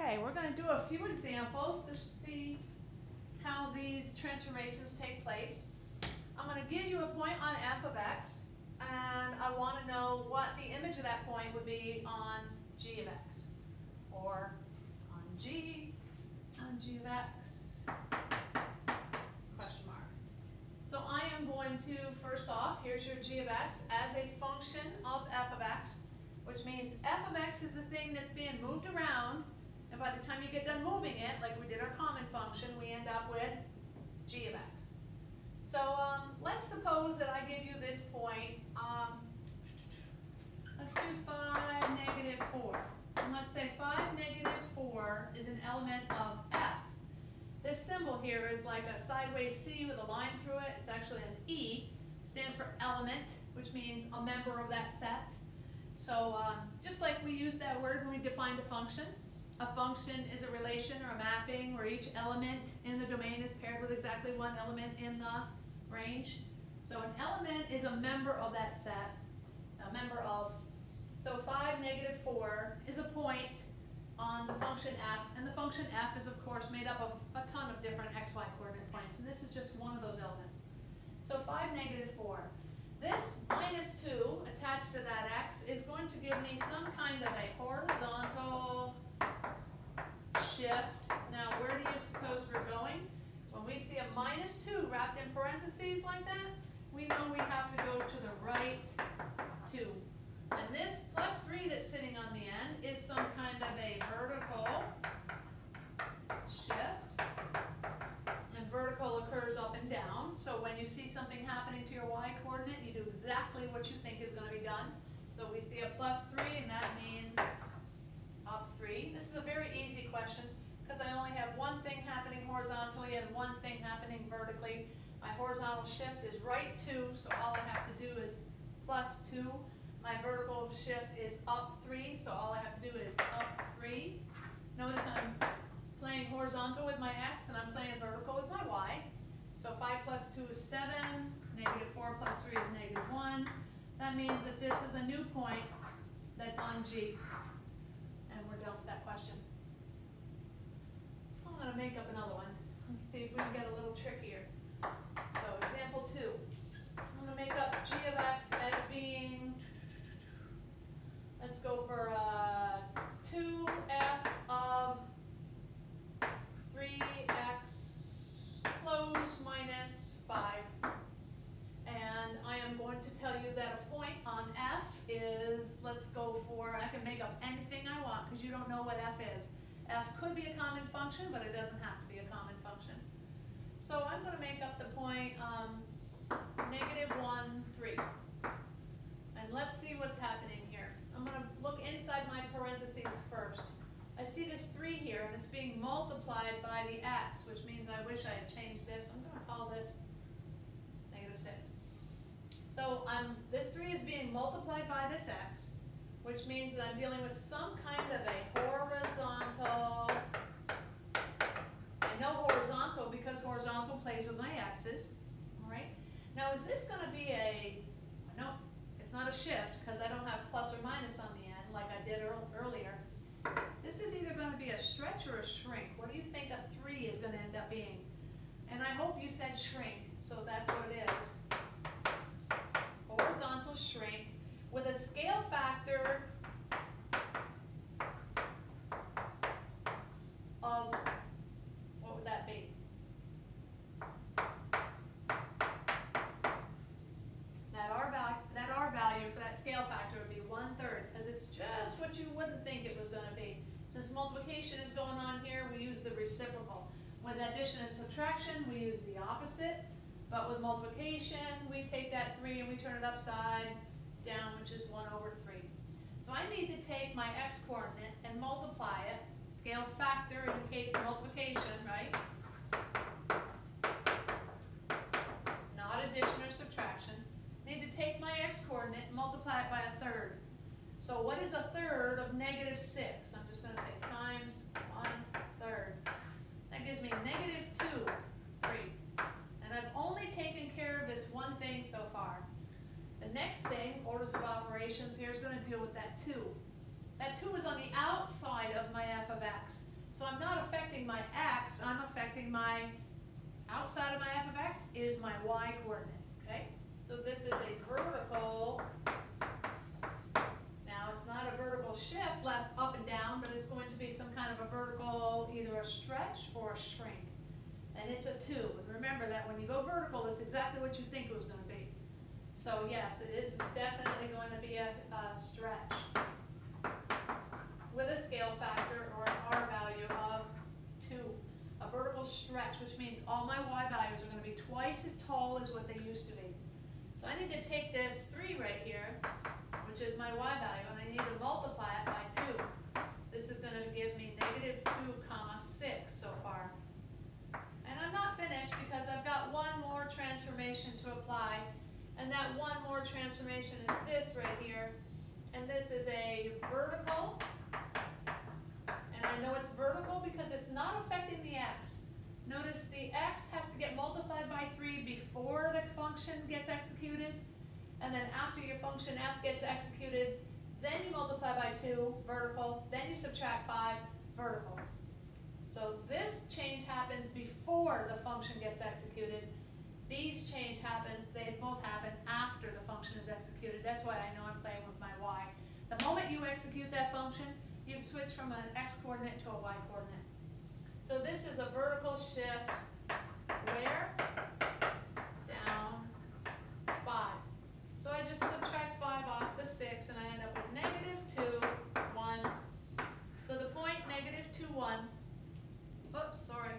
Okay, we're going to do a few examples to see how these transformations take place. I'm going to give you a point on f of x, and I want to know what the image of that point would be on g of x, or on g of x, question mark. So I am going to, first off, here's your g of x as a function of f of x, which means f of x is the thing that's being moved around, and by the time you get done moving it, like we did our common function, we end up with g of x. So let's suppose that I give you this point, let's do 5, negative 4. And let's say 5, negative 4 is an element of f. This symbol here is like a sideways C with a line through it. It's actually an E. It stands for element, which means a member of that set. So just like we use that word when we defined a function is a relation or a mapping where each element in the domain is paired with exactly one element in the range. So an element is a member of that set, a member of. So 5, negative 4 is a point on the function f, and the function f is of course made up of a ton of different xy coordinate points, and this is just one of those elements. So 5, negative 4. This minus 2 attached to that x is going to give me some kind of a horizontal shift. Now where do you suppose we're going? When we see a minus 2 wrapped in parentheses like that, we know we have to go to the right 2. And this plus 3 that's sitting on the end is some kind of a vertical shift. And vertical occurs up and down. So when you see something happening to your y coordinate, you do exactly what you think is going to be done. So we see a plus 3, and that means up 3. This is a very easy question because I only have one thing happening horizontally and one thing happening vertically. My horizontal shift is right 2, so all I have to do is plus 2. My vertical shift is up 3, so all I have to do is up 3. Notice I'm playing horizontal with my x and I'm playing vertical with my y. So 5 plus 2 is 7, negative 4 plus 3 is negative 1. That means that this is a new point that's on G. And we're done with that question. I'm going to make up another one. Let's see if we can get a little trickier. So example 2. I'm going to make up g of x as being, let's go for 2f of 3x closed minus 5. And I am going to tell you that a point on f is, let's go for, I can make up anything I want because you don't know what f is. F could be a common function, but it doesn't have to be a common function. So I'm going to make up the point negative 1, 3. And let's see what's happening here. I'm going to look inside my parentheses first. I see this 3 here, and it's being multiplied by the x, which means I wish I had changed this. I'm going to call this negative 6. So this 3 is being multiplied by this x, which means that I'm dealing with some kind of a horizontal. I know horizontal because horizontal plays with my x's. All right. Now is this going to be a, no, it's not a shift because I don't have plus or minus on the end like I did earlier. This is either going to be a stretch or a shrink. What do you think a 3 is going to end up being? And I hope you said shrink, so that's what it is. Horizontal shrink with a scale factor of, what would that be? That R value for that scale factor would be 1/3, because it's just what you wouldn't think it was going to be. Since multiplication is going on here, we use the reciprocal. With addition and subtraction, we use the opposite. But with multiplication, we take that 3 and we turn it upside down, which is 1/3. So I need to take my x coordinate and multiply it. Scale factor indicates multiplication, right? Not addition or subtraction. I need to take my x coordinate and multiply it by 1/3. So what is 1/3 of negative 6? I'm just going to say times 1/3. That gives me negative 2, 3. And I've only taken care of this one thing so far. The next thing, orders of operations, here is going to deal with that 2. That 2 is on the outside outside of my f of x. So I'm not affecting my x, I'm affecting my outside of my f of x is my y coordinate, okay? So this is a vertical, now it's not a vertical shift left up and down, but it's going to be some kind of a vertical, either a stretch or a shrink. And it's a 2. And remember that when you go vertical, it's exactly what you think it was going to be. So yes, it is definitely going to be a stretch with a scale factor or an R value of 2. A vertical stretch, which means all my y values are going to be twice as tall as what they used to be. So I need to take this 3 right here, which is my y value, and I need to multiply it by 2. This is going to give me negative 2 comma 6 so far. And I'm not finished because I've got one more transformation to apply. And that one more transformation is this right here. And this is a vertical. And I know it's vertical because it's not affecting the x. Notice the x has to get multiplied by 3 before the function gets executed. And then after your function f gets executed, then you multiply by 2, vertical. Then you subtract 5, vertical. So this change happens before the function gets executed. These they both happen after the function is executed. That's why I know I'm playing with my y. The moment you execute that function, you've switched from an x coordinate to a y coordinate. So this is a vertical shift where? Down 5. So I just subtract 5 off the 6 and I end up with negative 2, 1. So the point negative 2, 1, oops, sorry,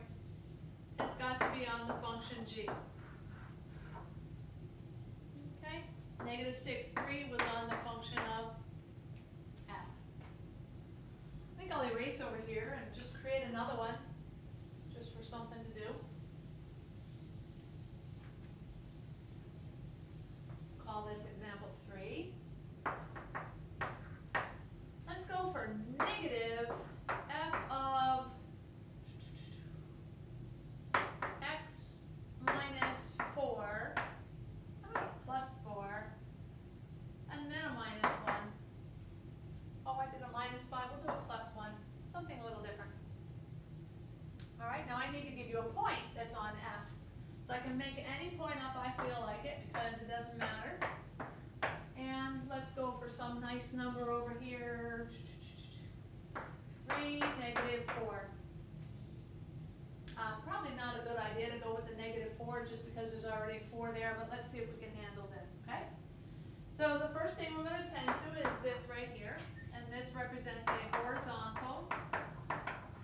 it's got to be on the function g. Okay, so negative 6, 3 was on the function of f. I think I'll erase over here and just create another one, just for something to do. Call this example 3. Let's go for negative f of x minus 4, how about a plus 4, and then a minus 1. Oh, I did a minus 5, we'll do a plus 1, something a little different. All right, now I need to give you a point that's on f. So I can make any point up I feel like it because it doesn't matter. And let's go for some nice number over here. 3, negative 4. Probably not a good idea to go with the negative 4 just because there's already a 4 there, but let's see if we can handle this, okay? So the first thing we're going to tend to is this right here, and this represents a horizontal.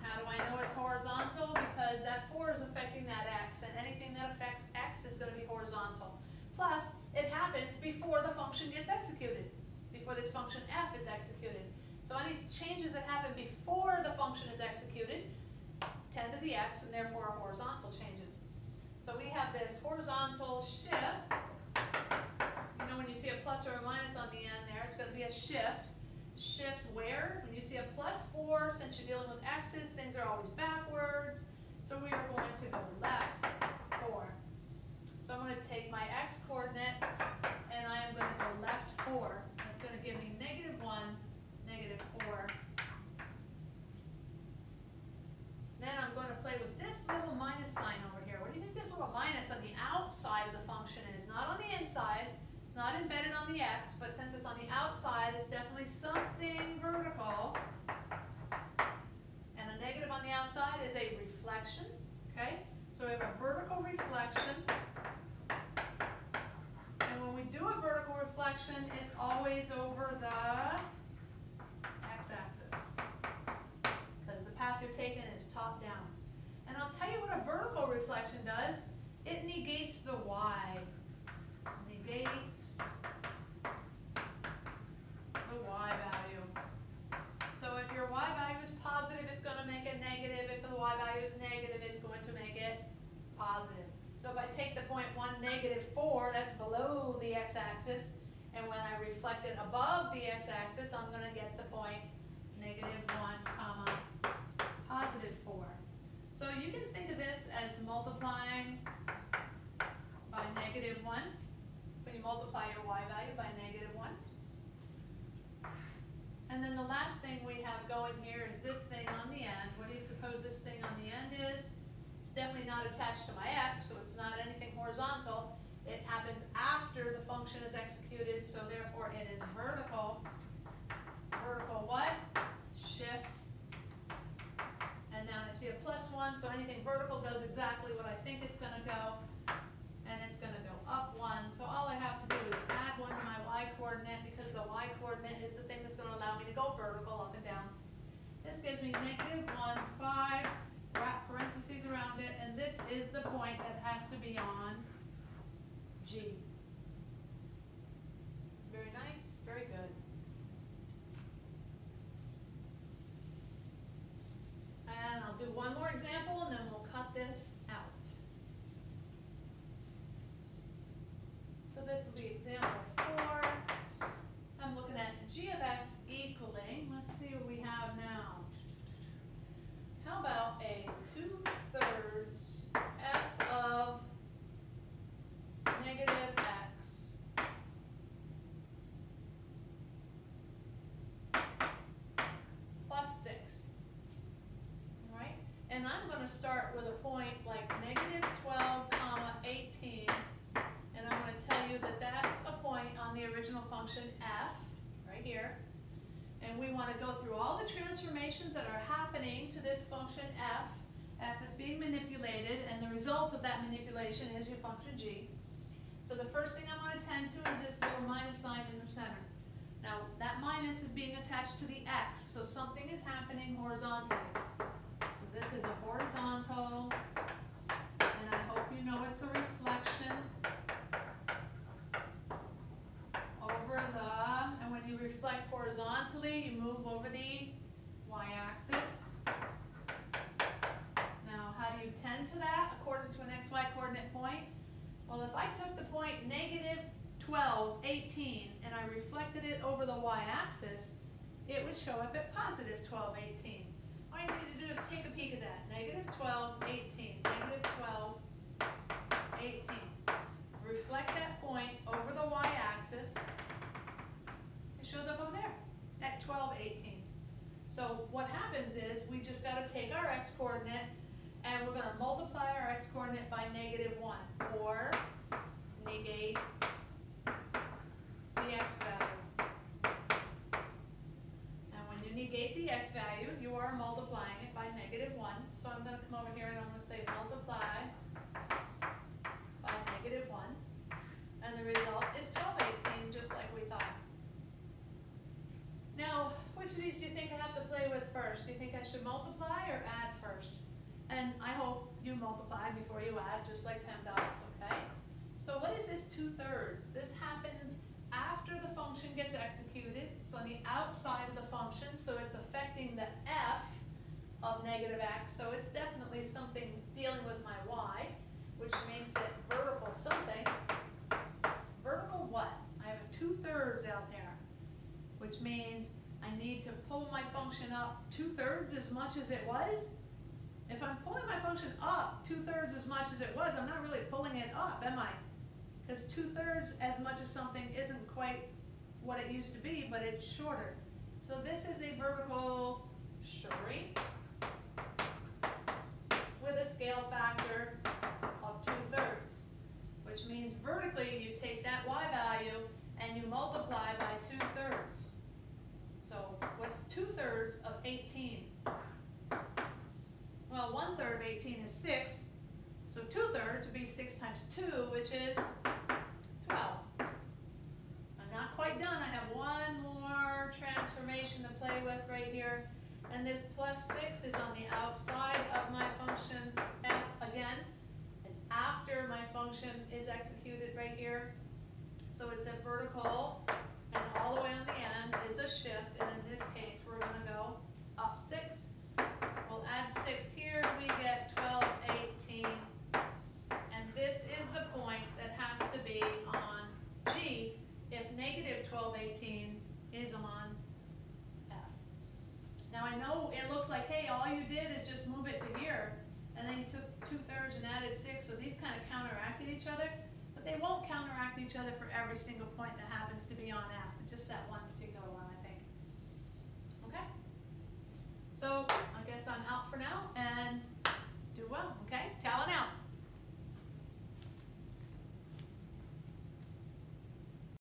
How do I know it's horizontal? Because that 4 is affecting that x, and anything that affects x is going to be horizontal. Plus, it happens before the function gets executed, before this function f is executed. So any changes that happen before the function is executed tend to the x, and therefore are horizontal changes. So we have this horizontal shift. You know, when you see a plus or a minus on the end there, it's going to be a shift. Shift where? When you see a plus 4, since you're dealing with x's, things are always backwards. So we are going to go left 4. So I'm going to take my x coordinate, and I am going to go left 4. That's going to give me negative 1, negative 4. Then I'm going to play with this little minus sign over here. What do you think this little minus on the outside of the function is? Not on the inside. It's not embedded on the x, but since it's on the outside, it's definitely something vertical. And a negative on the outside is a reflection. Okay? So we have a vertical reflection. And when we do a vertical reflection, it's always over the x-axis. Because the path you're taking is top down. And I'll tell you what a vertical reflection does. It negates the y. Negates the y value. So if your y value is positive, it's going to make it negative. If the y value is negative, it's going to make it positive. So if I take the point 1, negative 4, that's below the x-axis. And when I reflect it above the x-axis, I'm going to get the point negative 1, comma, positive 4. So you can think of this as multiplying by negative 1. When you multiply your y value by negative 1. And then the last thing we have going here is this thing on the end. What do you suppose this thing on the end is? It's definitely not attached to my x, so it's not anything horizontal. It happens after the function is executed, so therefore it is vertical. Vertical what? Shift. And now I see a +1, so anything vertical does exactly what I think it's going to go. And it's going to go up 1. So all I have to do is add 1 to my y-coordinate, because the y-coordinate is the thing that's going to allow me to go vertical up and down. This gives me -1, 5, wrap parentheses around it, and this is the point that has to be on G. Very nice, very good. And I'll do one more example, and then we'll cut this out. So this will be example 4. I'm looking at g of x equaling, let's see what we have now. How about a 2/3 f of -x plus 6. All right? And I'm going to start with a point like -12, 18. And I'm going to tell you that that's a point on the original function f, right here. And we want to go through all the transformations that are happening to this function f. F is being manipulated, and the result of that manipulation is your function g. So the first thing I want to tend to is this little minus sign in the center. Now, that minus is being attached to the x, so something is happening horizontally. So this is a horizontal, and I hope you know it's a reflection over the, and when you reflect horizontally, you move over the y-axis. Now, how do you tend to that according to an xy coordinate point? Well, if I took the point -12, 18, and I reflected it over the y-axis, it would show up at +12, 18. All you need to do is take a peek at that. -12, 18, -12, 18. Reflect that point over the y-axis. It shows up over there at 12, 18. So what happens is we just got to take our x-coordinate, and we're going to multiply our x-coordinate by -1, or negate the x value. And when you negate the x value, you are multiplying it by -1. So I'm going to come over here and I'm going to say multiply by -1. And the result is 12, 18, just like we thought. Now, which of these do you think I have to play with first? Do you think I should multiply or add first? And I hope you multiply before you add, just like PEMDAS, okay? So what is this 2/3? This happens after the function gets executed. It's on the outside of the function, so it's affecting the f of -x. So it's definitely something dealing with my y, which makes it vertical something. Vertical what? I have a 2/3 out there, which means I need to pull my function up 2/3 as much as it was. If I'm pulling my function up 2/3 as much as it was, I'm not really pulling it up, am I? Because 2/3 as much as something isn't quite what it used to be, but it's shorter. So this is a vertical shrink with a scale factor of 2/3, which means vertically you take that y value and you multiply by 2/3. So what's 2/3 of 18? Well, 1/3 of 18 is 6, so 2/3 would be 6 times 2, which is 12. I'm not quite done. I have one more transformation to play with right here, and this +6 is on the outside of my function f again. It's after my function is executed right here, so it's a vertical, and all the way on the end is a shift, and in this case we're going to go up 6. We'll add 6 here, we get 12, 18, and this is the point that has to be on G if -12, 18 is on F. Now I know it looks like, hey, all you did is just move it to here, and then you took 2/3 and added 6, so these kind of counteracted each other, but they won't counteract each other for every single point that happens to be on F, just that one particular one, I think. out and do well, okay?